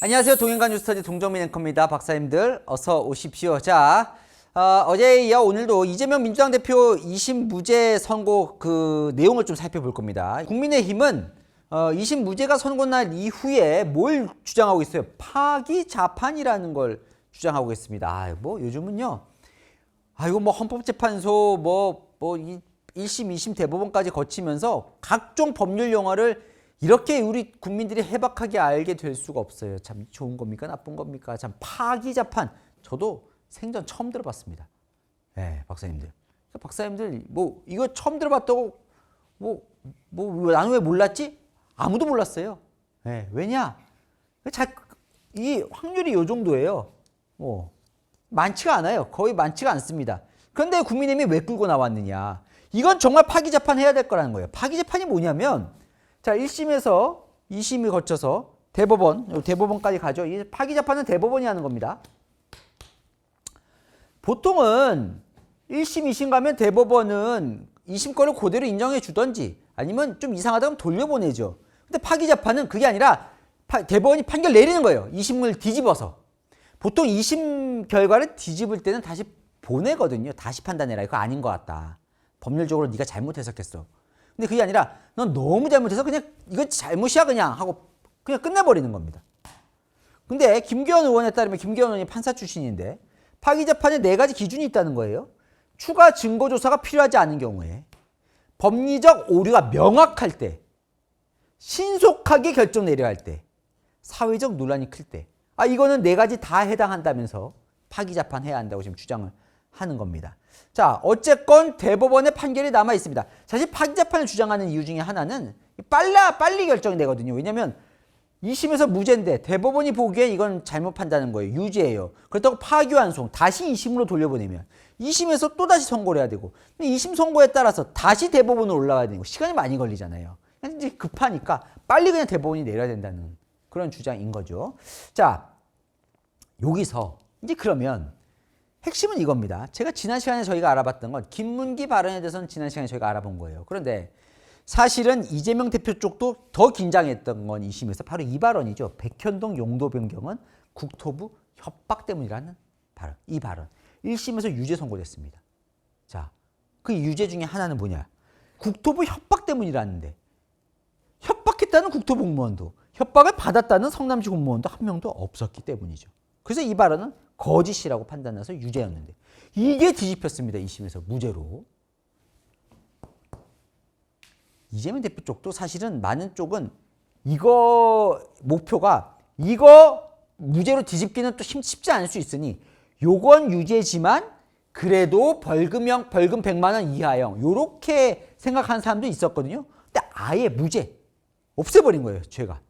안녕하세요. 동행관 뉴스터디 동정민 앵커입니다. 박사님들 어서 오십시오. 자, 어제에 이어 오늘도 이재명 민주당 대표 2심 무죄 선고 그 내용을 좀 살펴볼 겁니다. 국민의힘은 2심 무죄가 선고날 이후에 뭘 주장하고 있어요? 파기자판이라는 걸 주장하고 있습니다. 뭐 요즘은요. 이거 뭐 헌법재판소 이 1심, 2심 대법원까지 거치면서 각종 법률 용어를 이렇게 우리 국민들이 해박하게 알게 될 수가 없어요. 참 좋은 겁니까? 나쁜 겁니까? 참 파기자판. 저도 생전 처음 들어봤습니다. 네, 박사님들. 박사님들 뭐 이거 처음 들어봤다고 나는 왜 몰랐지? 아무도 몰랐어요. 네, 왜냐? 이 확률이 요 정도예요. 많지가 않아요. 거의 많지가 않습니다. 그런데 국민의힘이 왜 끌고 나왔느냐? 이건 정말 파기자판 해야 될 거라는 거예요. 파기자판이 뭐냐면 자, 1심에서 2심이 거쳐서 대법원까지 가죠. 이 파기자판은 대법원이 하는 겁니다. 보통은 1심, 2심 가면 대법원은 2심 거를 그대로 인정해 주던지 아니면 좀 이상하다면 돌려보내죠. 근데 파기자판은 그게 아니라 대법원이 판결 내리는 거예요. 2심을 뒤집어서. 보통 2심 결과를 뒤집을 때는 다시 보내거든요. 다시 판단해라. 이거 아닌 것 같다. 법률적으로 네가 잘못 해석했어. 근데 그게 아니라 넌 너무 잘못해서 그냥 이거 잘못이야 그냥 하고 그냥 끝내버리는 겁니다. 근데 김기현 의원에 따르면 김기현 의원이 판사 출신인데 파기재판에 4가지 기준이 있다는 거예요. 추가 증거조사가 필요하지 않은 경우에, 법리적 오류가 명확할 때, 신속하게 결정 내려야 할 때, 사회적 논란이 클 때. 이거는 4가지 다 해당한다면서 파기재판 해야 한다고 지금 주장을 하는 겁니다. 자, 어쨌건 대법원의 판결이 남아 있습니다. 사실 파기재판을 주장하는 이유 중에 하나는 빨리 결정이 되거든요. 왜냐하면 2심에서 무죄인데 대법원이 보기에 이건 잘못 판다는 거예요. 유죄예요. 그렇다고 파기환송 다시 2심으로 돌려보내면 2심에서 또다시 선고를 해야 되고, 근데 2심 선고에 따라서 다시 대법원으로 올라가야 되고 시간이 많이 걸리잖아요. 이제 급하니까 빨리 그냥 대법원이 내려야 된다는 그런 주장인 거죠. 자, 여기서 이제 그러면 핵심은 이겁니다. 제가 지난 시간에 저희가 알아봤던 건 김문기 발언에 대해서는 지난 시간에 저희가 알아본 거예요. 그런데 사실은 이재명 대표 쪽도 더 긴장했던 건 2심에서 바로 이 발언이죠. 백현동 용도 변경은 국토부 협박 때문이라는 발언. 이 발언. 1심에서 유죄 선고됐습니다. 자, 그 유죄 중에 하나는 뭐냐? 국토부 협박 때문이라는데 협박했다는 국토부 공무원도 협박을 받았다는 성남시 공무원도 한 명도 없었기 때문이죠. 그래서 이 발언은 거짓이라고 판단해서 유죄였는데 이게 뒤집혔습니다. 2심에서 무죄로. 이재명 대표 쪽도 사실은 많은 쪽은 이거 목표가 이거 무죄로 뒤집기는 또 쉽지 않을 수 있으니 요건 유죄지만 그래도 벌금 100만 원 이하형 요렇게 생각하는 사람도 있었거든요. 근데 아예 무죄 없애버린 거예요. 죄가.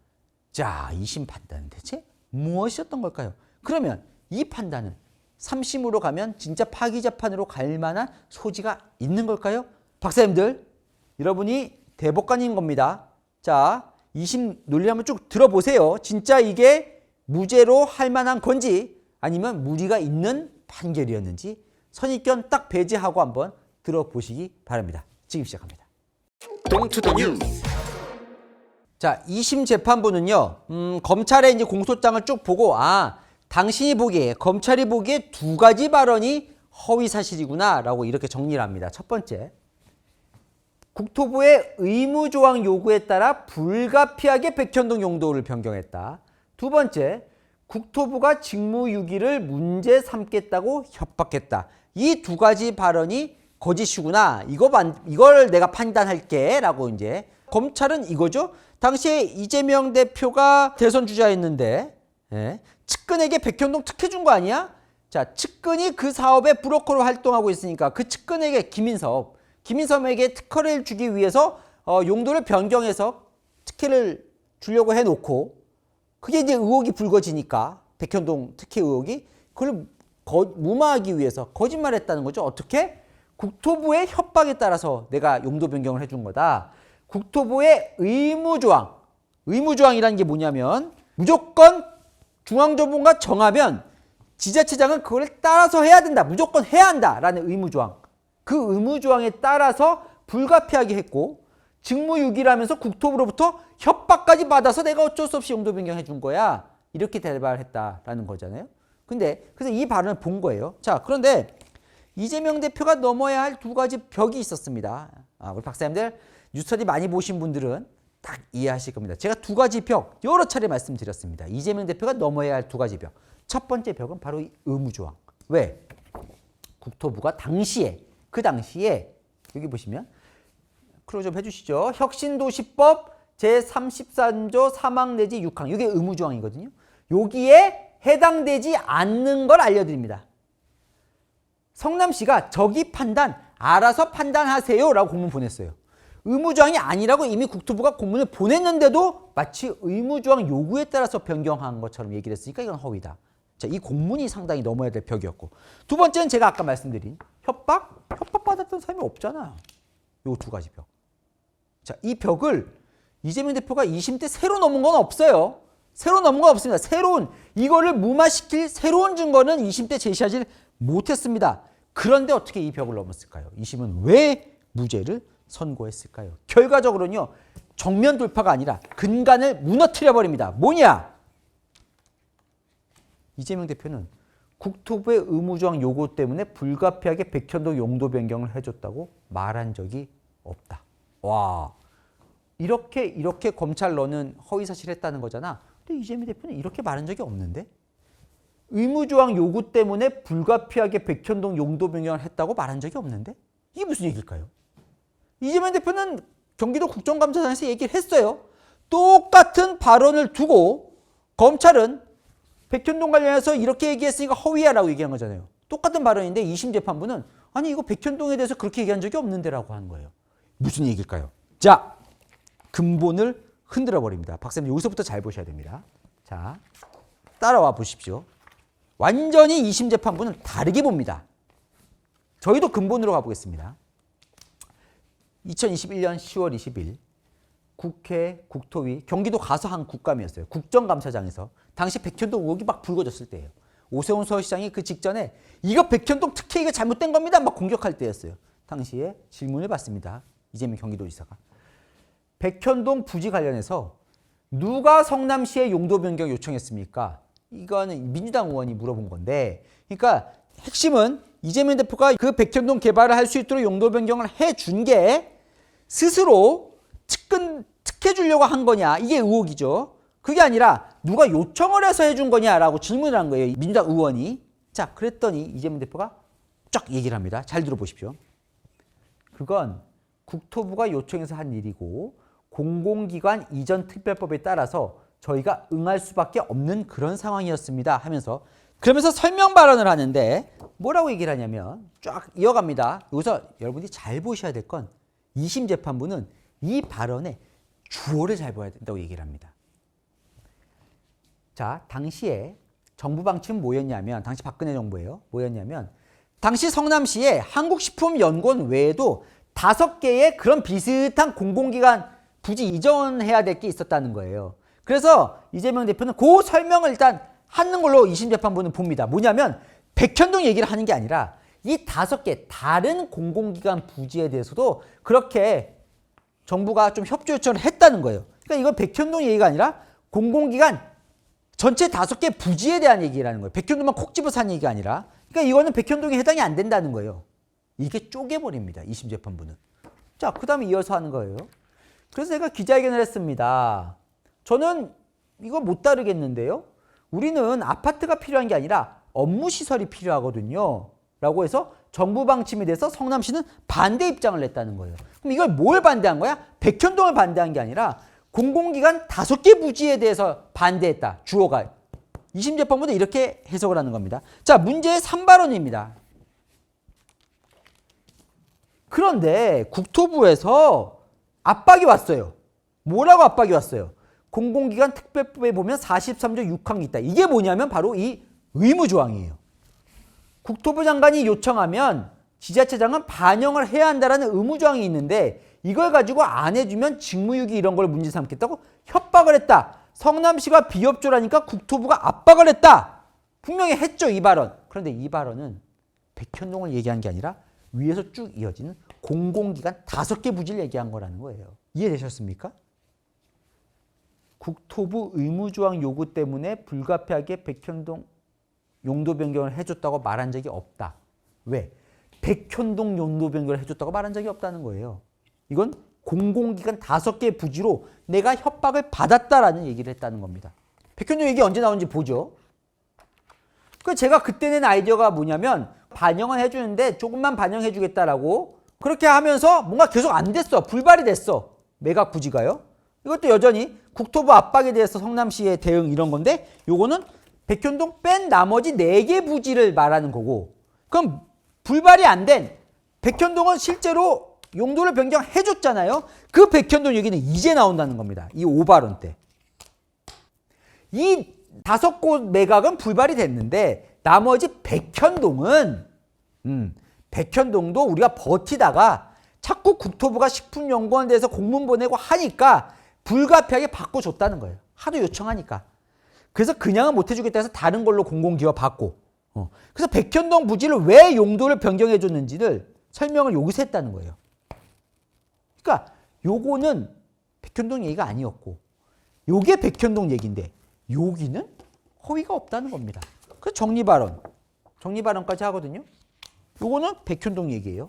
자, 2심 판단은 대체 무엇이었던 걸까요? 그러면 이 판단은 3심으로 가면 진짜 파기재판으로 갈 만한 소지가 있는 걸까요? 박사님들, 여러분이 대법관인 겁니다. 자, 2심 논리 한번 쭉 들어보세요. 진짜 이게 무죄로 할 만한 건지 아니면 무리가 있는 판결이었는지 선입견 딱 배제하고 한번 들어보시기 바랍니다. 지금 시작합니다. 동투더 뉴스. 자, 2심 재판부는요, 검찰의 이제 공소장을 쭉 보고, 당신이 보기에, 검찰이 보기에 2가지 발언이 허위 사실이구나, 라고 이렇게 정리를 합니다. 첫 번째, 국토부의 의무조항 요구에 따라 불가피하게 백현동 용도를 변경했다. 두 번째, 국토부가 직무유기를 문제 삼겠다고 협박했다. 이 2가지 발언이 거짓이구나. 이걸 내가 판단할게. 라고 이제. 검찰은 이거죠. 당시에 이재명 대표가 대선 주자였는데, 측근에게 백현동 특혜 준 거 아니야? 자, 측근이 그 사업의 브로커로 활동하고 있으니까 그 측근에게 김인섭에게 특허를 주기 위해서 용도를 변경해서 특혜를 주려고 해놓고 그게 이제 의혹이 불거지니까 백현동 특혜 의혹이 그걸 무마하기 위해서 거짓말했다는 거죠. 어떻게? 국토부의 협박에 따라서 내가 용도 변경을 해준 거다. 국토부의 의무조항이라는 게 뭐냐면 무조건 중앙정부가 정하면 지자체장은 그걸 따라서 해야 된다. 무조건 해야 한다라는 의무조항. 그 의무조항에 따라서 불가피하게 했고 직무유기라면서 국토부로부터 협박까지 받아서 내가 어쩔 수 없이 용도 변경해 준 거야. 이렇게 대답을 했다라는 거잖아요. 근데 그래서 이 발언을 본 거예요. 자, 그런데 이재명 대표가 넘어야 할 두 가지 벽이 있었습니다. 우리 박사님들 뉴스터디 많이 보신 분들은 딱 이해하실 겁니다. 제가 두 가지 벽 여러 차례 말씀드렸습니다. 이재명 대표가 넘어야 할 두 가지 벽. 첫 번째 벽은 바로 이 의무조항. 왜? 국토부가 그 당시에 여기 보시면 크로 좀 해주시죠. 혁신도시법 제33조 3항 내지 6항 이게 의무조항이거든요. 여기에 해당되지 않는 걸 알려드립니다. 성남시가 저기 알아서 판단하세요 라고 공문 보냈어요. 의무조항이 아니라고 이미 국토부가 공문을 보냈는데도 마치 의무조항 요구에 따라서 변경한 것처럼 얘기를 했으니까 이건 허위다. 자, 이 공문이 상당히 넘어야 될 벽이었고, 두 번째는 제가 아까 말씀드린 협박받았던 사람이 없잖아. 요 두 가지 벽. 자, 이 벽을 이재명 대표가 2심 때 새로 넘은 건 없어요. 새로 넘은 건 없습니다. 이거를 무마시킬 새로운 증거는 2심 때 제시하지 못했습니다. 그런데 어떻게 이 벽을 넘었을까요? 2심은 왜 무죄를 선고했을까요? 결과적으로는요, 정면 돌파가 아니라 근간을 무너뜨려 버립니다. 뭐냐? 이재명 대표는 국토부의 의무조항 요구 때문에 불가피하게 백현동 용도 변경을 해줬다고 말한 적이 없다. 와, 이렇게 검찰로는 허위사실을 했다는 거잖아. 근데 이재명 대표는 이렇게 말한 적이 없는데? 의무조항 요구 때문에 불가피하게 백현동 용도 변경을 했다고 말한 적이 없는데? 이게 무슨 얘기일까요? 이재명 대표는 경기도 국정감사장에서 얘기를 했어요. 똑같은 발언을 두고 검찰은 백현동 관련해서 이렇게 얘기했으니까 허위야라고 얘기한 거잖아요. 똑같은 발언인데 2심 재판부는 아니 이거 백현동에 대해서 그렇게 얘기한 적이 없는데 라고 하는 거예요. 무슨 얘기일까요? 자, 근본을 흔들어 버립니다. 박사님 여기서부터 잘 보셔야 됩니다. 자, 따라와 보십시오. 완전히 2심 재판부는 다르게 봅니다. 저희도 근본으로 가보겠습니다. 2021년 10월 20일 국회 국토위 경기도 가서 한 국감이었어요. 국정감사장에서 당시 백현동 의혹이 막 불거졌을 때예요. 오세훈 서울시장이 그 직전에 이거 백현동 특혜 이거 잘못된 겁니다 막 공격할 때였어요. 당시에 질문을 받습니다. 이재명 경기도지사가 백현동 부지 관련해서 누가 성남시에 용도 변경 요청했습니까? 이거는 민주당 의원이 물어본 건데, 그러니까 핵심은 이재명 대표가 그 백현동 개발을 할 수 있도록 용도 변경을 해준 게 스스로 특혜 주려고 한 거냐, 이게 의혹이죠. 그게 아니라 누가 요청을 해서 해준 거냐라고 질문을 한 거예요, 민주당 의원이. 자, 그랬더니 이재명 대표가 쫙 얘기를 합니다. 잘 들어보십시오. 그건 국토부가 요청해서 한 일이고 공공기관 이전 특별법에 따라서 저희가 응할 수밖에 없는 그런 상황이었습니다 하면서, 그러면서 설명 발언을 하는데 뭐라고 얘기를 하냐면 쫙 이어갑니다. 여기서 여러분이 잘 보셔야 될 건 2심 재판부는 이 발언의 주어를 잘 봐야 된다고 얘기를 합니다. 자, 당시에 정부 방침은 뭐였냐면, 당시 박근혜 정부예요. 뭐였냐면 당시 성남시에 한국식품연구원 외에도 5개의 그런 비슷한 공공기관 부지 이전해야 될 게 있었다는 거예요. 그래서 이재명 대표는 그 설명을 일단 하는 걸로 2심 재판부는 봅니다. 뭐냐면 백현동 얘기를 하는 게 아니라 이 5개 다른 공공기관 부지에 대해서도 그렇게 정부가 좀 협조 요청을 했다는 거예요. 그러니까 이건 백현동 얘기가 아니라 공공기관 전체 5개 부지에 대한 얘기라는 거예요. 백현동만 콕 집어서 한 얘기가 아니라. 그러니까 이거는 백현동에 해당이 안 된다는 거예요. 이게 쪼개버립니다. 2심 재판부는. 자, 그 다음에 이어서 하는 거예요. 그래서 제가 기자회견을 했습니다. 저는 이거 못 다르겠는데요. 우리는 아파트가 필요한 게 아니라 업무시설이 필요하거든요. 라고 해서 정부 방침에 대해서 성남시는 반대 입장을 냈다는 거예요. 그럼 이걸 뭘 반대한 거야? 백현동을 반대한 게 아니라 공공기관 5개 부지에 대해서 반대했다. 주어가. 2심 재판부는 이렇게 해석을 하는 겁니다. 자, 문제의 3발언입니다. 그런데 국토부에서 압박이 왔어요. 뭐라고 압박이 왔어요? 공공기관 특별법에 보면 43조 6항이 있다. 이게 뭐냐면 바로 이 의무조항이에요. 국토부 장관이 요청하면 지자체장은 반영을 해야 한다는 의무조항이 있는데 이걸 가지고 안 해주면 직무유기 이런 걸 문제 삼겠다고 협박을 했다. 성남시가 비협조라니까 국토부가 압박을 했다. 분명히 했죠, 이 발언. 그런데 이 발언은 백현동을 얘기한 게 아니라 위에서 쭉 이어지는 공공기관 5개 부지를 얘기한 거라는 거예요. 이해되셨습니까? 국토부 의무조항 요구 때문에 불가피하게 백현동 용도 변경을 해줬다고 말한 적이 없다. 왜? 백현동 용도 변경을 해줬다고 말한 적이 없다는 거예요. 이건 공공기관 5개 부지로 내가 협박을 받았다라는 얘기를 했다는 겁니다. 백현동 얘기 언제 나온지 보죠. 제가 그때 낸 아이디어가 뭐냐면 반영은 해주는데 조금만 반영해 주겠다라고 그렇게 하면서 뭔가 계속 안 됐어. 불발이 됐어. 매각 부지가요. 이것도 여전히 국토부 압박에 대해서 성남시의 대응 이런 건데 요거는 백현동 뺀 나머지 4개 부지를 말하는 거고 그럼 불발이 안 된 백현동은 실제로 용도를 변경해 줬잖아요. 그 백현동 얘기는 이제 나온다는 겁니다. 이 5발언 때. 이 5곳 매각은 불발이 됐는데 나머지 백현동은 백현동도 우리가 버티다가 자꾸 국토부가 식품연구원에 대해서 공문 보내고 하니까 불가피하게 바꿔줬다는 거예요. 하도 요청하니까. 그래서 그냥은 못 해주겠다 해서 다른 걸로 공공기업 받고 그래서 백현동 부지를 왜 용도를 변경해 줬는지를 설명을 여기서 했다는 거예요. 그러니까 요거는 백현동 얘기가 아니었고 요게 백현동 얘기인데 여기는 허위가 없다는 겁니다. 그래서 정리발언까지 하거든요. 요거는 백현동 얘기예요.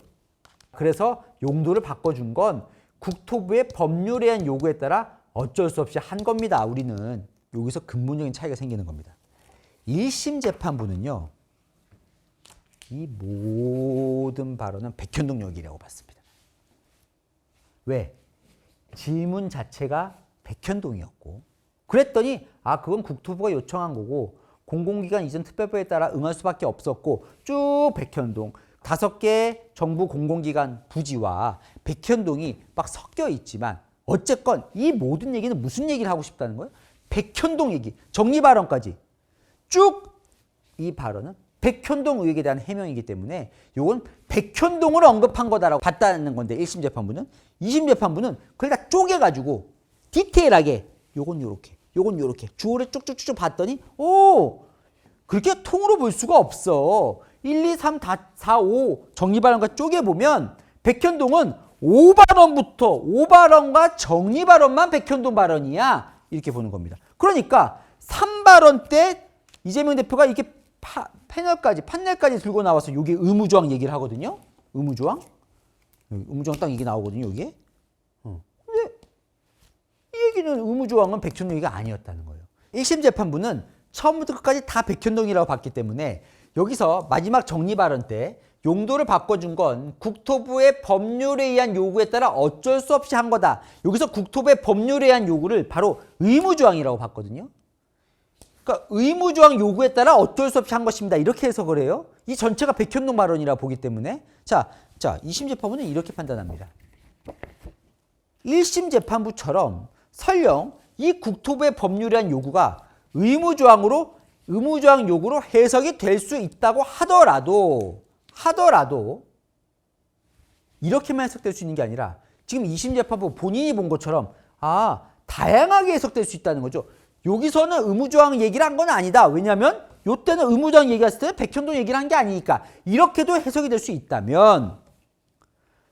그래서 용도를 바꿔준 건 국토부의 법률에 대한 요구에 따라 어쩔 수 없이 한 겁니다. 우리는 여기서 근본적인 차이가 생기는 겁니다. 1심 재판부는요. 이 모든 발언은 백현동 얘기라고 봤습니다. 왜? 질문 자체가 백현동이었고 그랬더니 그건 국토부가 요청한 거고 공공기관 이전 특별법에 따라 응할 수밖에 없었고 쭉 백현동 5개 정부 공공기관 부지와 백현동이 막 섞여 있지만 어쨌건 이 모든 얘기는 무슨 얘기를 하고 싶다는 거예요? 백현동 얘기, 정리발언까지 쭉 이 발언은 백현동 의혹에 대한 해명이기 때문에 이건 백현동을 언급한 거다라고 봤다는 건데 1심 재판부는 2심 재판부는 그걸 다 쪼개가지고 디테일하게 요건 요렇게 주어를 쭉쭉쭉 봤더니 그렇게 통으로 볼 수가 없어. 1, 2, 3, 4, 5 정리발언과 쪼개보면 백현동은 5발언과 정리발언만 백현동 발언이야. 이렇게 보는 겁니다. 그러니까 3발언 때 이재명 대표가 이렇게 판넬까지 들고 나와서 이게 의무조항 얘기를 하거든요. 의무조항 딱 이게 나오거든요. 여기에. 근데 이 얘기는 의무조항은 백현동 얘기가 아니었다는 거예요. 1심 재판부는 처음부터 끝까지 다 백현동이라고 봤기 때문에 여기서 마지막 정리 발언 때 용도를 바꿔준 건 국토부의 법률에 의한 요구에 따라 어쩔 수 없이 한 거다. 여기서 국토부의 법률에 의한 요구를 바로 의무조항이라고 봤거든요. 그러니까 의무조항 요구에 따라 어쩔 수 없이 한 것입니다. 이렇게 해석을 해요. 이 전체가 백현동 발언이라고 보기 때문에 자 2심 재판부는 이렇게 판단합니다. 1심 재판부처럼 설령 이 국토부의 법률에 의한 요구가 의무조항 요구로 해석이 될 수 있다고 하더라도 이렇게만 해석될 수 있는 게 아니라 지금 2심 재판부 본인이 본 것처럼 다양하게 해석될 수 있다는 거죠. 여기서는 의무조항 얘기를 한 건 아니다. 왜냐하면 이때는 의무조항 얘기했을 때는 백현동 얘기를 한 게 아니니까 이렇게도 해석이 될 수 있다면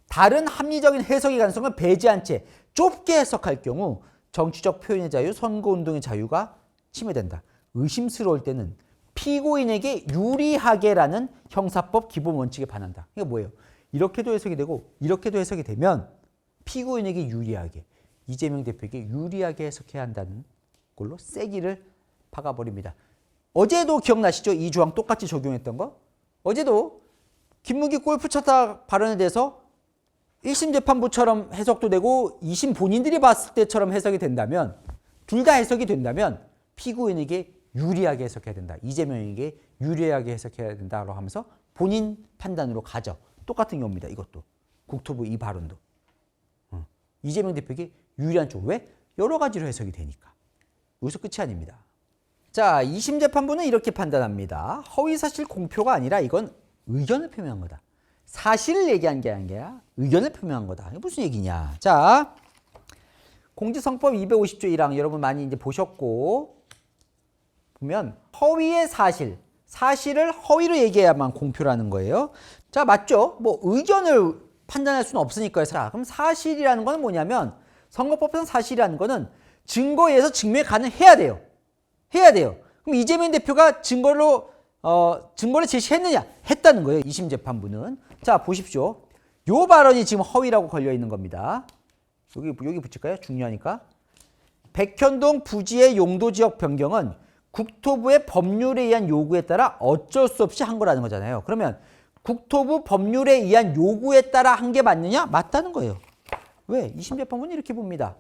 다른 합리적인 해석의 가능성을 배제한 채 좁게 해석할 경우 정치적 표현의 자유, 선거운동의 자유가 침해된다. 의심스러울 때는 피고인에게 유리하게라는 형사법 기본 원칙에 반한다. 이게 뭐예요? 이렇게도 해석이 되고 이렇게도 해석이 되면 피고인에게 유리하게, 이재명 대표에게 유리하게 해석해야 한다는 걸로 세기를 박아버립니다. 어제도 기억나시죠? 이 조항 똑같이 적용했던 거? 어제도 김문기 골프 쳤다 발언에 대해서 1심 재판부처럼 해석도 되고 2심 본인들이 봤을 때처럼 해석이 된다면 둘 다 해석이 된다면 피고인에게 유리하게 해석해야 된다. 이재명에게 유리하게 해석해야 된다고 하면서 본인 판단으로 가죠. 똑같은 경우입니다. 이것도. 국토부 이 발언도. 이재명 대표에게 유리한 쪽. 왜? 여러 가지로 해석이 되니까. 여기서 끝이 아닙니다. 자, 2심 재판부는 이렇게 판단합니다. 허위사실 공표가 아니라 이건 의견을 표명한 거다. 사실을 얘기한 게 아니라 의견을 표명한 거다. 이게 무슨 얘기냐. 자, 공직선거법 250조 1항 여러분 많이 이제 보셨고 보면 허위의 사실을 허위로 얘기해야만 공표라는 거예요. 자, 맞죠? 뭐 의견을 판단할 수는 없으니까요. 자, 그럼 사실이라는 건 뭐냐면 선거법상 사실이라는 거는 증거에 의해서 증명이 가능해야 돼요. 해야 돼요. 그럼 이재명 대표가 증거를 제시했느냐? 했다는 거예요. 2심 재판부는. 자, 보십시오. 요 발언이 지금 허위라고 걸려 있는 겁니다. 여기 붙일까요? 중요하니까. 백현동 부지의 용도 지역 변경은 국토부의 법률에 의한 요구에 따라 어쩔 수 없이 한 거라는 거잖아요. 그러면 국토부 법률에 의한 요구에 따라 한 게 맞느냐? 맞다는 거예요. 왜? 2심 재판부는 이렇게 봅니다.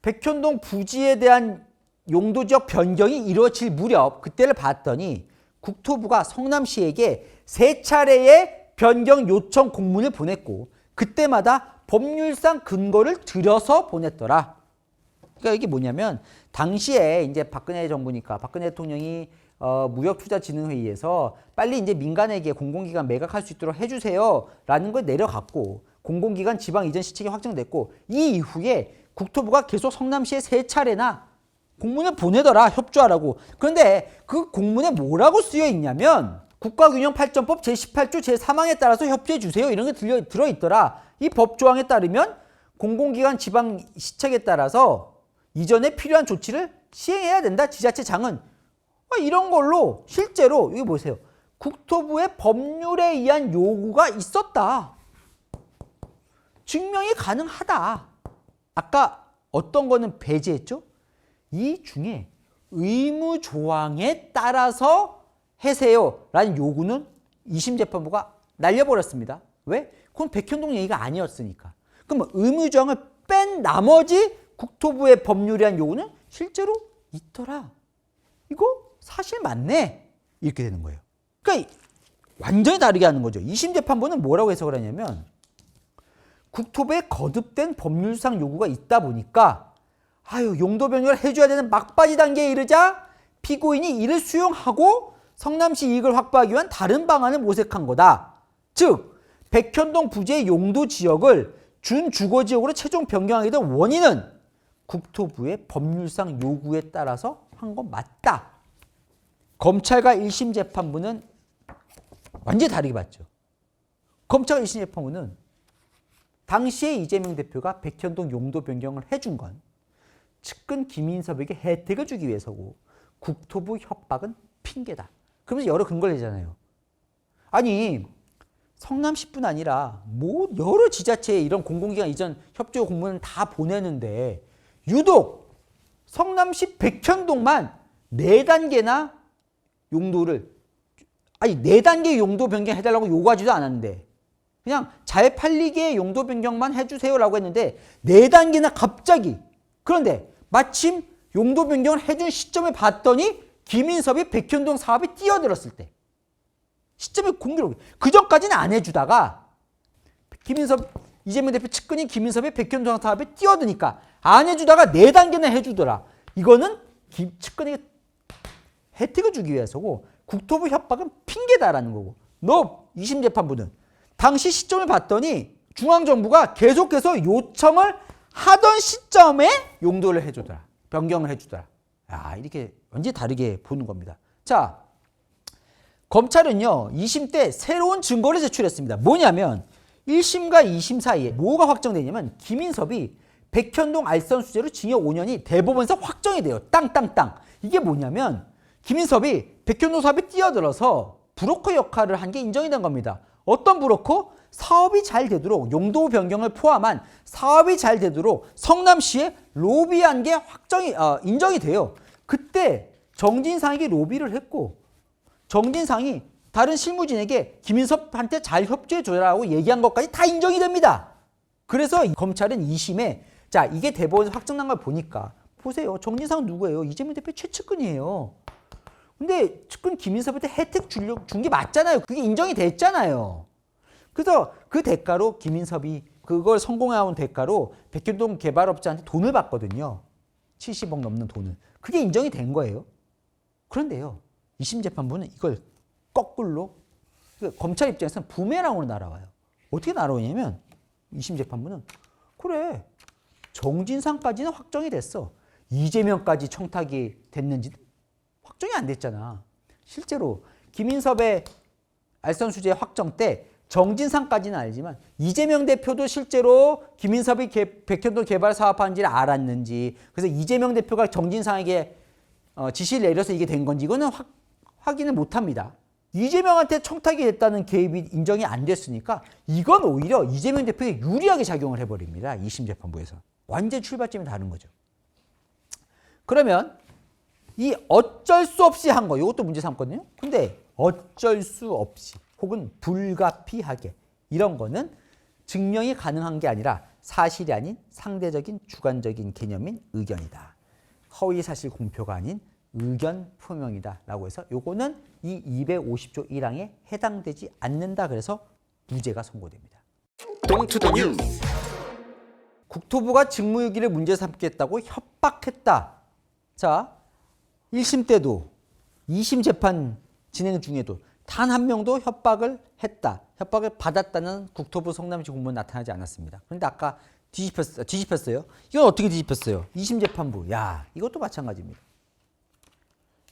백현동 부지에 대한 용도 지역 변경이 이루어질 무렵 그때를 봤더니 국토부가 성남시에게 3차례의 변경 요청 공문을 보냈고 그때마다 법률상 근거를 들여서 보냈더라. 그러니까 이게 뭐냐면 당시에 이제 박근혜 정부니까 박근혜 대통령이 무역투자진흥회의에서 빨리 이제 민간에게 공공기관 매각할 수 있도록 해주세요라는 걸 내려갔고 공공기관 지방 이전 시책이 확정됐고 이 이후에 국토부가 계속 성남시에 3차례나 공문을 보내더라 협조하라고. 그런데 그 공문에 뭐라고 쓰여 있냐면 국가균형 8.법 제18조 제3항에 따라서 협조해 주세요 이런 게 들어있더라. 이 법조항에 따르면 공공기관 지방 시책에 따라서 이전에 필요한 조치를 시행해야 된다. 지자체장은 이런 걸로 실제로 여기 보세요. 국토부의 법률에 의한 요구가 있었다. 증명이 가능하다. 아까 어떤 거는 배제했죠? 이 중에 의무 조항에 따라서 해세요 라는 요구는 2심 재판부가 날려버렸습니다. 왜? 그건 백현동 얘기가 아니었으니까. 그럼 의무 조항을 뺀 나머지 국토부의 법률에 의한 요구는 실제로 있더라. 이거 사실 맞네. 이렇게 되는 거예요. 그러니까 완전히 다르게 하는 거죠. 2심 재판부는 뭐라고 해석을 하냐면 국토부에 거듭된 법률상 요구가 있다 보니까 용도 변경을 해줘야 되는 막바지 단계에 이르자 피고인이 이를 수용하고 성남시 이익을 확보하기 위한 다른 방안을 모색한 거다. 즉 백현동 부지의 용도 지역을 준주거지역으로 최종 변경하게 된 원인은 국토부의 법률상 요구에 따라서 한 건 맞다. 검찰과 1심 재판부는 완전히 다르게 봤죠. 검찰과 1심 재판부는 당시에 이재명 대표가 백현동 용도 변경을 해준 건 측근 김인섭에게 혜택을 주기 위해서고 국토부 협박은 핑계다. 그러면서 여러 근거를 내잖아요. 아니 성남시뿐 아니라 여러 지자체에 이런 공공기관 이전 협조 공문을 다 보내는데 유독 성남시 백현동만 4단계나 용도를 4단계 용도 변경해달라고 요구하지도 않았는데 그냥 잘 팔리게 용도 변경만 해주세요라고 했는데 4단계나 갑자기. 그런데 마침 용도 변경을 해준 시점을 봤더니 김인섭이 백현동 사업에 뛰어들었을 때 시점을 공개로 그 전까지는 안 해주다가 이재명 대표 측근이 김인섭이 백현동 사업에 뛰어드니까 안 해주다가 4단계나 해주더라. 이거는 측근에게 혜택을 주기 위해서고 국토부 협박은 핑계다라는 거고. 2심 재판부는 당시 시점을 봤더니 중앙정부가 계속해서 요청을 하던 시점에 용도를 해주더라. 변경을 해주더라. 이렇게 완전히 다르게 보는 겁니다. 자, 검찰은요 2심 때 새로운 증거를 제출했습니다. 뭐냐면 1심과 2심 사이에 뭐가 확정되냐면 김인섭이 백현동 알선 수재로 징역 5년이 대법원에서 확정이 돼요. 땅땅땅. 이게 뭐냐면 김인섭이 백현동 사업에 뛰어들어서 브로커 역할을 한 게 인정이 된 겁니다. 어떤 브로커? 사업이 잘 되도록 용도 변경을 포함한 사업이 잘 되도록 성남시에 로비한 게 인정이 돼요. 그때 정진상에게 로비를 했고 정진상이 다른 실무진에게 김인섭한테 잘 협조해 줘라고 얘기한 것까지 다 인정이 됩니다. 그래서 검찰은 2심에 자 이게 대법원에서 확정난 걸 보니까 보세요. 정진상은 누구예요? 이재명 대표 최측근이에요. 근데 측근 김인섭한테 혜택 준 게 맞잖아요. 그게 인정이 됐잖아요. 그래서 그 대가로 김인섭이 그걸 성공해온 대가로 백현동 개발업자한테 돈을 받거든요. 70억 넘는 돈을. 그게 인정이 된 거예요. 그런데요. 2심 재판부는 이걸 거꾸로 검찰 입장에서는 부메랑으로 날아와요. 어떻게 날아오냐면 2심 재판부는 그래 정진상까지는 확정이 됐어. 이재명까지 청탁이 됐는지 확정이 안 됐잖아. 실제로 김인섭의 알선수재 확정 때 정진상까지는 알지만 이재명 대표도 실제로 김인섭이 백현동 개발 사업한지를 알았는지, 그래서 이재명 대표가 정진상에게 지시를 내려서 이게 된 건지 이거는 확인을 못합니다. 이재명한테 청탁이 됐다는 개입이 인정이 안 됐으니까 이건 오히려 이재명 대표에 유리하게 작용을 해버립니다. 2심 재판부에서. 완전 출발점이 다른 거죠. 그러면 이 어쩔 수 없이 한 거, 이것도 문제 삼거든요. 근데 어쩔 수 없이 혹은 불가피하게 이런 거는 증명이 가능한 게 아니라 사실이 아닌 상대적인 주관적인 개념인 의견이다. 허위 사실 공표가 아닌 의견 표명이다 라고 해서 요거는 이 250조 1항에 해당되지 않는다. 그래서 무죄가 선고됩니다. 동투더 뉴스. 국토부가 직무유기를 문제 삼겠다고 협박했다. 자, 1심 때도 2심 재판 진행 중에도 단 한 명도 협박을 했다, 협박을 받았다는 국토부 성남시 공무원 나타나지 않았습니다. 그런데 아까 뒤집혔어요. 이건 어떻게 뒤집혔어요? 2심 재판부. 야, 이것도 마찬가지입니다.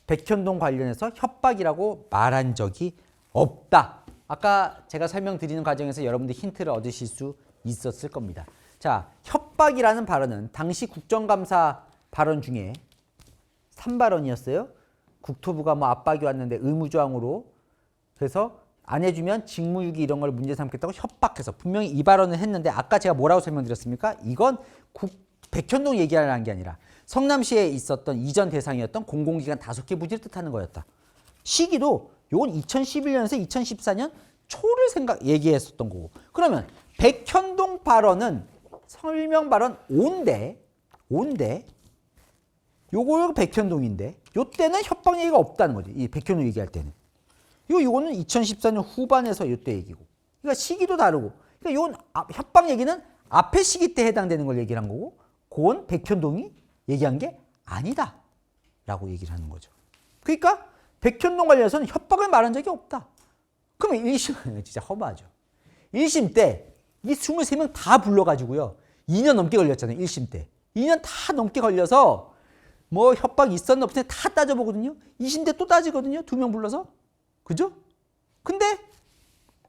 백현동 관련해서 협박이라고 말한 적이 없다. 아까 제가 설명드리는 과정에서 여러분들 힌트를 얻으실 수 있었을 겁니다. 자, 협박이라는 발언은 당시 국정감사 발언 중에 3발언이었어요. 국토부가 뭐 압박이 왔는데 의무조항으로, 그래서 안 해주면 직무유기 이런 걸 문제 삼겠다고 협박해서 분명히 이 발언을 했는데, 아까 제가 뭐라고 설명드렸습니까? 이건 백현동 얘기하는 게 아니라 성남시에 있었던 이전 대상이었던 공공기관 5개 부지를 뜻하는 거였다. 시기도 요건 2011년에서 2014년 초를 얘기했었던 거고. 그러면 백현동 발언은 설명 발언 5인데 요거 백현동인데 요때는 협박 얘기가 없다는 거지. 이 백현동 얘기할 때는. 요거는 2014년 후반에서 요때 얘기고. 그러니까 시기도 다르고. 그러니까 요건 협박 얘기는 앞에 시기 때 해당되는 걸 얘기를 한 거고, 그건 백현동이 얘기한 게 아니다 라고 얘기를 하는 거죠. 그러니까 백현동 관련해서는 협박을 말한 적이 없다. 그러면 1심 진짜 허무하죠. 1심 때 이 23명 다 불러가지고요, 2년 넘게 걸렸잖아요. 1심 때 2년 다 넘게 걸려서 뭐 협박 있었나 없었나 다 따져보거든요. 2심 때 또 따지거든요. 2명 불러서. 그죠? 근데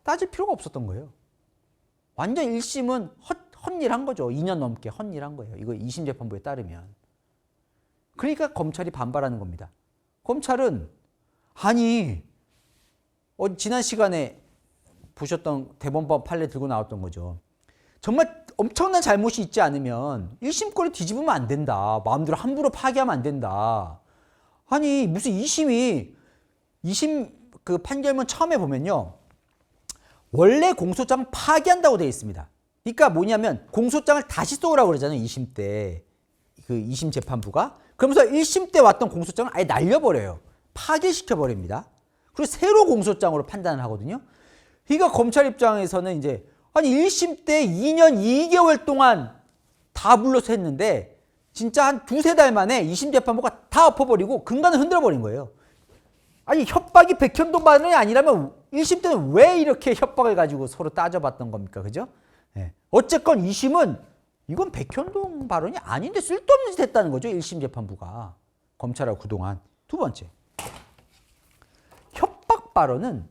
따질 필요가 없었던 거예요. 완전 1심은 헛일한 거죠. 2년 넘게 헛일한 거예요. 이거 2심 재판부에 따르면. 그러니까 검찰이 반발하는 겁니다. 검찰은 아니 지난 시간에 보셨던 대법원 판례 들고 나왔던 거죠. 정말 엄청난 잘못이 있지 않으면 1심 거를 뒤집으면 안 된다. 마음대로 함부로 파기하면 안 된다. 아니 무슨 2심 그 판결문 처음에 보면요, 원래 공소장 파기한다고 되어 있습니다. 그러니까 뭐냐면 공소장을 다시 쏘라고 그러잖아요. 2심 때 그 2심 재판부가. 그러면서 1심 때 왔던 공소장을 아예 날려버려요. 파기시켜버립니다. 그리고 새로 공소장으로 판단을 하거든요. 그러니까 검찰 입장에서는 이제 아니 1심 때 2년 2개월 동안 다 불러서 했는데 진짜 한 2-3달 만에 2심 재판부가 다 엎어버리고 근간을 흔들어버린 거예요. 아니 협박이 백현동 발언이 아니라면 1심 때는 왜 이렇게 협박을 가지고 서로 따져봤던 겁니까? 그죠? 네. 어쨌건 2심은 이건 백현동 발언이 아닌데 쓸데없는 짓 했다는 거죠. 1심 재판부가. 검찰하고 그동안. 두 번째. 협박 발언은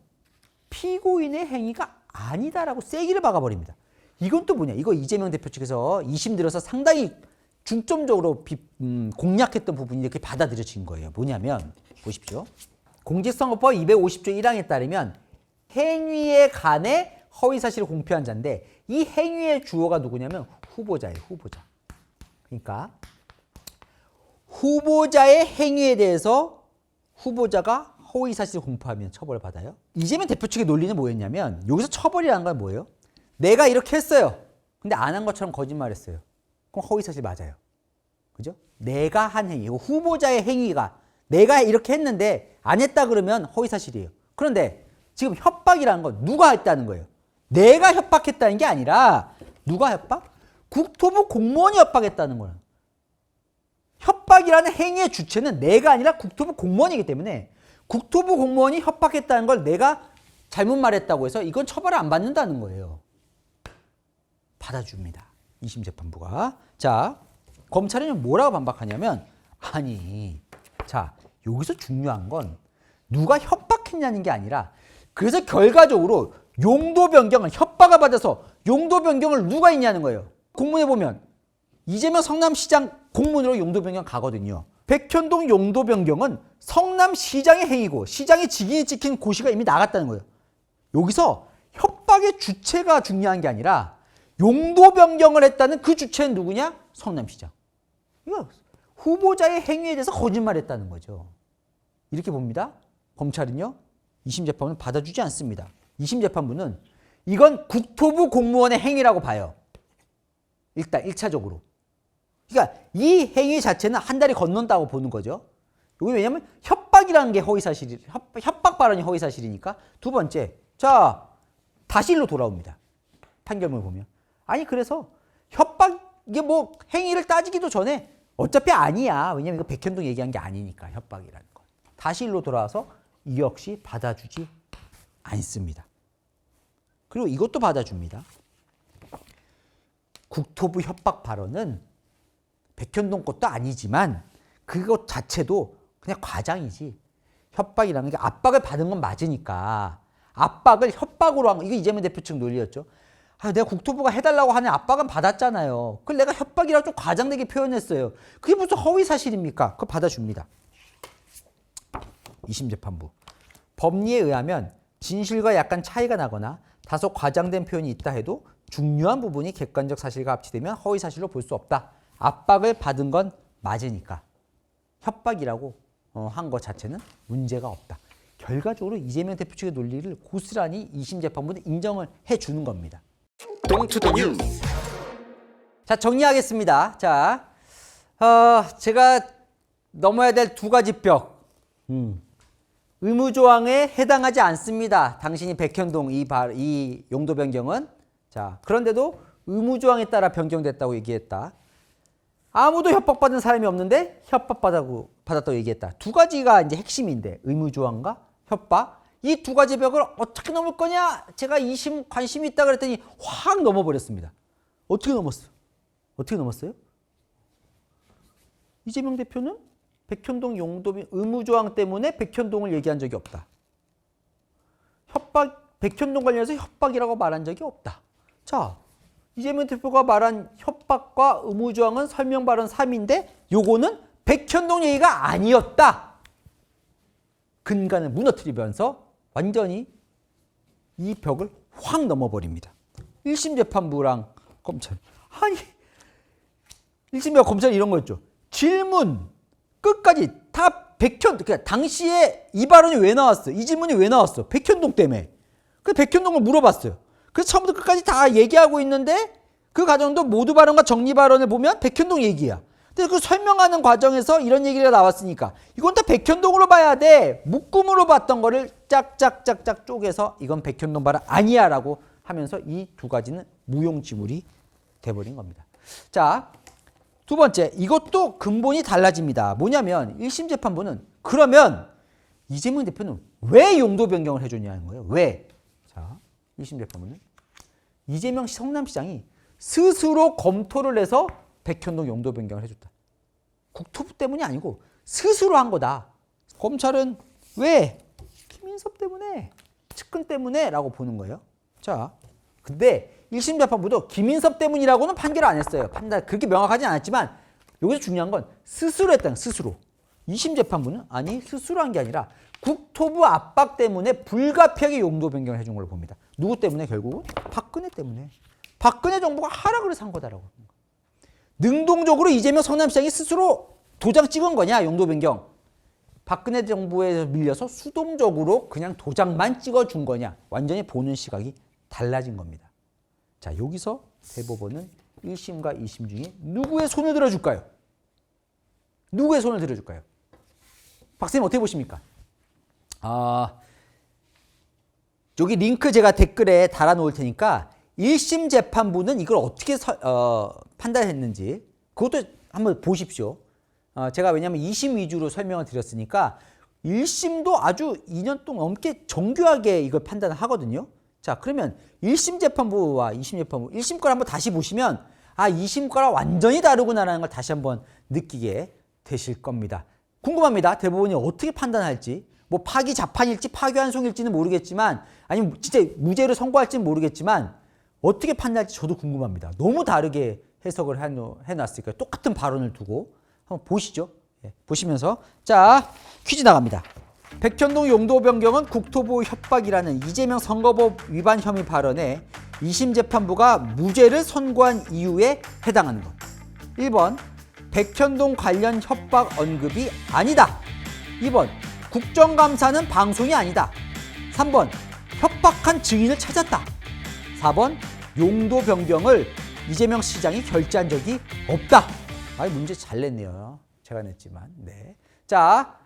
피고인의 행위가 아니다라고 세기를 박아버립니다. 이건 또 뭐냐. 이거 이재명 대표 측에서 2심 들어서 상당히 중점적으로 공략했던 부분이 이렇게 받아들여진 거예요. 뭐냐면 보십시오. 공직선거법 250조 1항에 따르면 행위에 관해 허위사실을 공표한 자인데 이 행위의 주어가 누구냐면 후보자예요. 후보자. 그러니까 후보자의 행위에 대해서 후보자가 허위사실을 공표하면 처벌을 받아요. 이재명 대표 측의 논리는 뭐였냐면 여기서 처벌이라는 건 뭐예요? 내가 이렇게 했어요. 근데 안 한 것처럼 거짓말했어요. 그럼 허위사실 맞아요. 그죠? 내가 한 행위, 후보자의 행위가 내가 이렇게 했는데 안 했다 그러면 허위사실이에요. 그런데 지금 협박이라는 건 누가 했다는 거예요. 내가 협박했다는 게 아니라 누가 협박? 국토부 공무원이 협박했다는 거예요. 협박이라는 행위의 주체는 내가 아니라 국토부 공무원이기 때문에 국토부 공무원이 협박했다는 걸 내가 잘못 말했다고 해서 이건 처벌을 안 받는다는 거예요. 받아줍니다. 2심 재판부가. 자, 검찰은 뭐라고 반박하냐면 아니 자 여기서 중요한 건 누가 협박했냐는 게 아니라 그래서 결과적으로 용도 변경을 협박을 받아서 용도 변경을 누가 있냐는 거예요. 공문에 보면 이재명 성남시장 공문으로 용도 변경 가거든요. 백현동 용도 변경은 성남시장의 행위고 시장의 직인이 찍힌 고시가 이미 나갔다는 거예요. 여기서 협박의 주체가 중요한 게 아니라 용도 변경을 했다는 그 주체는 누구냐? 성남시장. 이거 후보자의 행위에 대해서 거짓말했다는 거죠. 이렇게 봅니다. 검찰은요. 2심 재판은 받아주지 않습니다. 2심 재판부는 이건 국토부 공무원의 행위라고 봐요. 일단 1차적으로. 그러니까 이 행위 자체는 한 달이 건넌다고 보는 거죠. 이게 왜냐하면 협박이라는 게 허위사실이, 협박 발언이 허위사실이니까. 두 번째, 자 다시 일로 돌아옵니다. 판결문을 보면. 아니 그래서 협박, 이게 뭐 행위를 따지기도 전에 어차피 아니야. 왜냐면 이거 백현동 얘기한 게 아니니까 협박이라는 거. 다시 일로 돌아와서 이 역시 받아주지 않습니다. 그리고 이것도 받아줍니다. 국토부 협박 발언은 백현동 것도 아니지만 그것 자체도 그냥 과장이지. 협박이라는 게 압박을 받은 건 맞으니까 압박을 협박으로 한 거. 이거 이재명 대표 측 논리였죠. 아, 내가 국토부가 해달라고 하는 압박은 받았잖아요. 그걸 내가 협박이라고 좀 과장되게 표현했어요. 그게 무슨 허위 사실입니까? 그거 받아줍니다. 2심 재판부. 법리에 의하면 진실과 약간 차이가 나거나 다소 과장된 표현이 있다 해도 중요한 부분이 객관적 사실과 합치되면 허위 사실로 볼 수 없다. 압박을 받은 건 맞으니까 협박이라고 한 것 자체는 문제가 없다. 결과적으로 이재명 대표 측의 논리를 고스란히 2심 재판부는 인정을 해주는 겁니다. 동투더 뉴스. 자, 정리하겠습니다. 자, 제가 넘어야 될 두 가지 벽. 의무조항에 해당하지 않습니다. 당신이 백현동 이 용도 변경은. 자, 그런데도 의무조항에 따라 변경됐다고 얘기했다. 아무도 협박받은 사람이 없는데 협박받았다고 얘기했다. 두 가지가 이제 핵심인데 의무조항과 협박. 이 두 가지 벽을 어떻게 넘을 거냐? 제가 2심 관심이 있다 그랬더니 확 넘어버렸습니다. 어떻게 넘었어? 어떻게 넘었어요? 이재명 대표는 백현동 용도 의무조항 때문에 백현동을 얘기한 적이 없다. 백현동 관련해서 협박이라고 말한 적이 없다. 자, 이재명 대표가 말한 협박과 의무조항은 설명 발언 3인데 요거는 백현동 얘기가 아니었다. 근간을 무너뜨리면서 완전히 이 벽을 확 넘어버립니다. 1심 재판부랑 검찰. 아니, 1심과 검찰이 이런 거였죠. 질문 끝까지 다 그러니까 당시에 이 발언이 왜 나왔어? 이 질문이 왜 나왔어? 백현동 때문에. 그래서 백현동을 물어봤어요. 그래서 처음부터 끝까지 다 얘기하고 있는데 그 과정도 모두 발언과 정리 발언을 보면 백현동 얘기야. 근데 그 설명하는 과정에서 이런 얘기가 나왔으니까 이건 다 백현동으로 봐야 돼. 묶음으로 봤던 거를 짝짝짝짝 쪼개서 이건 백현동 발언 아니야 라고 하면서 이 두 가지는 무용지물이 돼버린 겁니다. 자, 두 번째, 이것도 근본이 달라집니다. 뭐냐면 1심 재판부는 그러면 이재명 대표는 왜 용도 변경을 해줬냐는 거예요. 왜? 자, 1심 재판부는 이재명 성남시장이 스스로 검토를 해서 백현동 용도 변경을 해줬다. 국토부 때문이 아니고 스스로 한 거다. 검찰은 왜? 김인섭 때문에, 측근 때문에 라고 보는 거예요. 자, 근데 1심 재판부도 김인섭 때문이라고는 판결을 안 했어요. 판단 그렇게 명확하지 않았지만 여기서 중요한 건 스스로 했다는 스스로. 2심 재판부는 아니 스스로 한 게 아니라 국토부 압박 때문에 불가피하게 용도 변경을 해준 걸로 봅니다. 누구 때문에? 결국은 박근혜 때문에. 박근혜 정부가 하라 그래서 한 거다라고. 능동적으로 이재명 성남시장이 스스로 도장 찍은 거냐 용도 변경. 박근혜 정부에 밀려서 수동적으로 그냥 도장만 찍어준 거냐. 완전히 보는 시각이 달라진 겁니다. 자, 여기서 대법원은 1심과 2심 중에 누구의 손을 들어줄까요? 누구의 손을 들어줄까요? 박사님 어떻게 보십니까? 여기 링크 제가 댓글에 달아놓을 테니까 1심 재판부는 이걸 어떻게 판단했는지 그것도 한번 보십시오. 제가 왜냐하면 2심 위주로 설명을 드렸으니까 1심도 아주 2년 동안 넘게 정교하게 이걸 판단을 하거든요. 자, 그러면 1심 재판부와 2심 재판부, 1심 거를 한번 다시 보시면 2심 거랑 완전히 다르구나라는 걸 다시 한번 느끼게 되실 겁니다. 궁금합니다. 대법원이 어떻게 판단할지. 뭐 파기 자판일지 파기환송일지는 모르겠지만 아니면 진짜 무죄로 선고할지는 모르겠지만 어떻게 판단할지 저도 궁금합니다. 너무 다르게 해석을 해놨으니까 똑같은 발언을 두고 한번 보시죠. 예, 보시면서 자 퀴즈 나갑니다. 백현동 용도 변경은 국토부 협박이라는 이재명 선거법 위반 혐의 발언에 2심 재판부가 무죄를 선고한 이유에 해당하는 것. 1번 백현동 관련 협박 언급이 아니다. 2번 국정감사는 방송이 아니다. 3번 협박한 증인을 찾았다. 4번 용도 변경을 이재명 시장이 결재한 적이 없다. 문제 잘 냈네요. 제가 냈지만. 네. 자,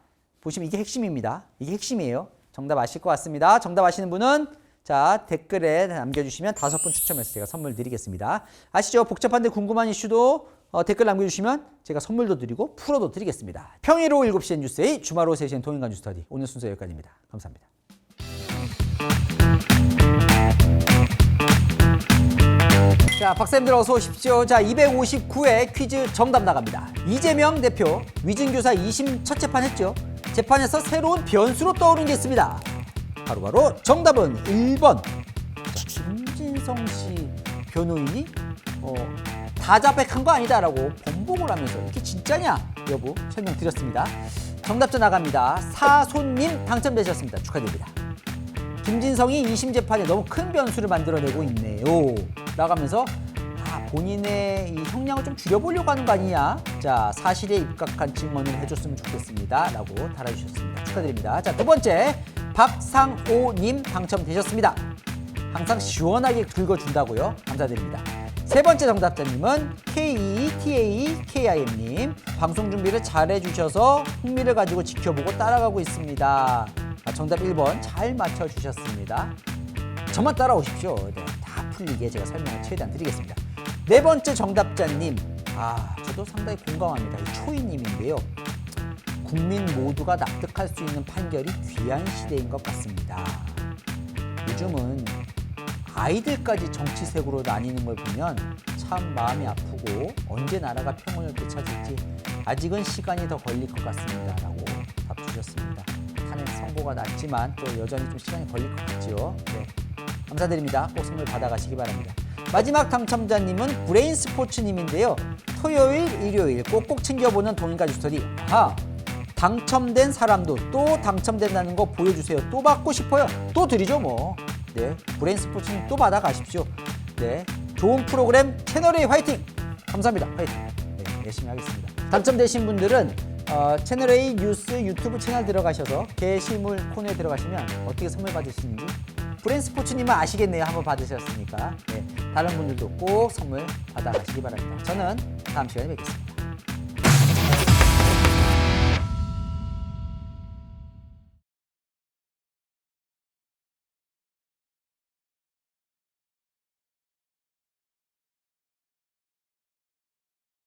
보시면 이게 핵심입니다. 이게 핵심이에요. 정답 아실 것 같습니다. 정답 아시는 분은 자 댓글에 남겨주시면 5분 추첨해서 제가 선물 드리겠습니다. 아시죠? 복잡한데 궁금한 이슈도 댓글 남겨주시면 제가 선물도 드리고 풀어도 드리겠습니다. 평일 오후 7시엔 뉴스에이, 주말 오후 3시엔 동인간 뉴스터디. 오늘 순서 여기까지입니다. 감사합니다. 자, 박사님들 어서 오십시오. 자, 259회 퀴즈 정답 나갑니다. 이재명 대표 위증교사 2심 첫 재판 했죠. 재판에서 새로운 변수로 떠오른 게 있습니다. 바로 정답은 1번. 김진성 씨 변호인이 다자백한 거 아니다라고 번복을 하면서 이게 진짜냐 여부 설명드렸습니다. 정답자 나갑니다. 사손님 당첨되셨습니다. 축하드립니다. 김진성이 2심 재판에 너무 큰 변수를 만들어내고 있네요 라가면서 본인의 이 형량을 좀 줄여보려고 하는 거 아니냐. 자, 사실에 입각한 증언을 해줬으면 좋겠습니다 라고 달아주셨습니다. 축하드립니다. 자, 두 번째 박상호님 당첨되셨습니다. 항상 시원하게 긁어준다고요. 감사드립니다. 세 번째 정답자님은 KETAKIM님. 방송 준비를 잘해주셔서 흥미를 가지고 지켜보고 따라가고 있습니다. 정답 1번 잘 맞춰주셨습니다. 저만 따라오십시오. 네, 다 풀리게 제가 설명을 최대한 드리겠습니다. 네 번째 정답자님. 저도 상당히 공감합니다. 이 초이님인데요. 국민 모두가 납득할 수 있는 판결이 귀한 시대인 것 같습니다. 요즘은 아이들까지 정치색으로 나뉘는 걸 보면 참 마음이 아프고 언제 나라가 평온을 되찾을지 아직은 시간이 더 걸릴 것 같습니다 라고 답 주셨습니다. 탄핵 선고가 났지만 또 여전히 좀 시간이 걸릴 것 같죠. 네, 감사드립니다. 꼭 선물 받아가시기 바랍니다. 마지막 당첨자님은 브레인스포츠님인데요. 토요일, 일요일 꼭꼭 챙겨보는 동인가 뉴스터디. 당첨된 사람도 또 당첨된다는 거 보여주세요. 또 받고 싶어요. 또 드리죠 뭐. 네, 브레인스포츠님 또 받아가십시오. 네, 좋은 프로그램 채널A 화이팅! 감사합니다. 화이팅! 네, 열심히 하겠습니다. 당첨되신 분들은 채널A 뉴스 유튜브 채널 들어가셔서 게시물 코너에 들어가시면 어떻게 선물 받으시는지 브레인스포츠님은 아시겠네요. 한번 받으셨으니까. 네, 다른 분들도 꼭 선물 받아가시기 바랍니다. 저는 다음 시간에 뵙겠습니다.